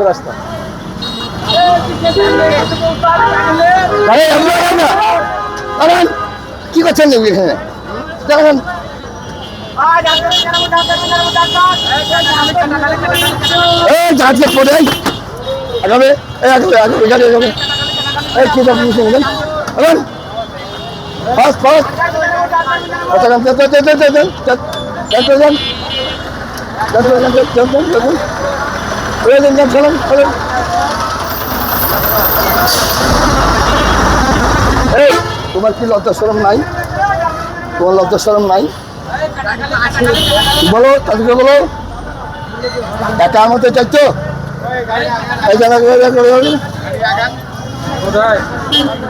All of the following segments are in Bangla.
রাস্তা কি করছেন এখানে দেখেন পড়ে আগাবে তোমার কি লজ্জা শরম নাই? তোমার লজ্জা শরম নাই? বলো তাদেরকে বলো একা আমাদের চাইতো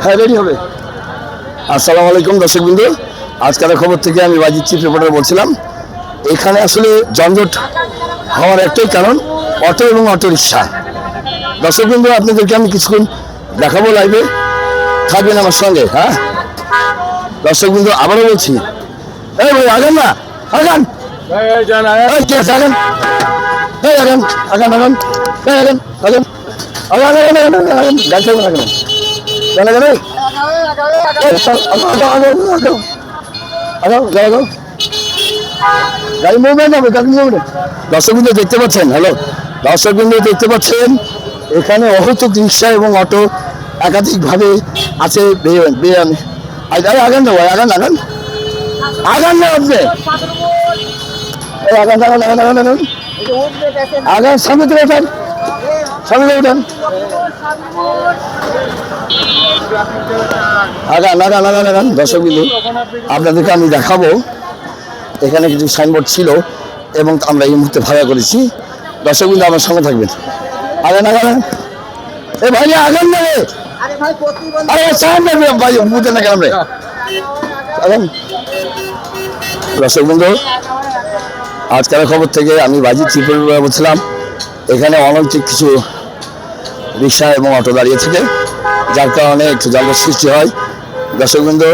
হ্যাঁ রেডি হবে। আসসালামু আলাইকুম দর্শক বিন্দু, আজকের খবর থেকে আমি বাজির চিফ রিপোর্টার বলছিলাম। এখানে আসলে যানজট হওয়ার একটাই কারণ অটো এবং অটো রিক্সা। দর্শক বিন্দু আপনাদেরকে আমি কিছুক্ষণ দেখাবো, লাইভে থাকবেন আমার সঙ্গে। হ্যাঁ দর্শক বিন্দু আবারও বলছি, এই ভাই আগান না, আগান দর্শক বিন্দু দেখতে পাচ্ছেন, হ্যালো দর্শক বিন্দু দেখতে পাচ্ছেন এখানে অহতুক রিক্সা এবং অটো একাধিকভাবে আছে। আগান না ভাই, আগান আগান আগান না আপনি আগান আগান আগান আগান আগান আগান সামনে থেকে ওঠান, সামনে থেকে ওঠান আগান আগান আগান আগান। দর্শক বিন্দু আপনাদেরকে আমি দেখাবো, এখানে কিছু সাইনবোর্ড ছিল এবং আমরা এই মুহূর্তে ভাড়া করেছি। দর্শক বিন্দু আমার সঙ্গে থাকবেন। আগান আগান এ ভাই আগান না রে, আরে সামনে ভাই বুঝে না কেন রে। আগান দর্শক বন্ধু, আজকের খবর থেকে আমি বাজির চিফ রিপোর্টার বলছিলাম। এখানে অনৈতিক কিছু রিক্সা এবং অটো দাঁড়িয়ে থাকে, যার কারণে একটু যানজট সৃষ্টি হয়। দর্শক বন্ধু,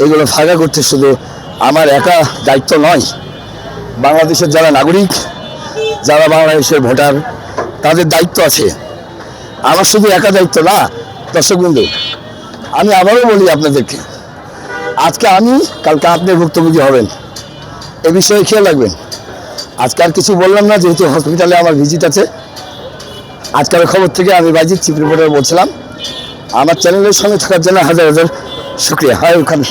এগুলো ফাঁকা করতে শুধু আমার একা দায়িত্ব নয়, বাংলাদেশের যারা নাগরিক, যারা বাংলাদেশের ভোটার, তাদের দায়িত্ব আছে। আমার শুধু একা দায়িত্ব না দর্শক বন্ধু, আমি আবারও বলি আপনাদেরকে, আজকে আমি, কালকে আপনি ভুক্তভোগী হবেন, এ বিষয়ে খেয়াল রাখবেন। আজকে আর কিছু বললাম না, যেহেতু হসপিটালে আমার ভিজিট আছে। আজকের খবর থেকে আমি বাজির চিফ রিপোর্টার বলছিলাম। আমার চ্যানেলের সঙ্গে থাকার জন্য হাজার হাজার শুক্রিয়া। হয় ওখানে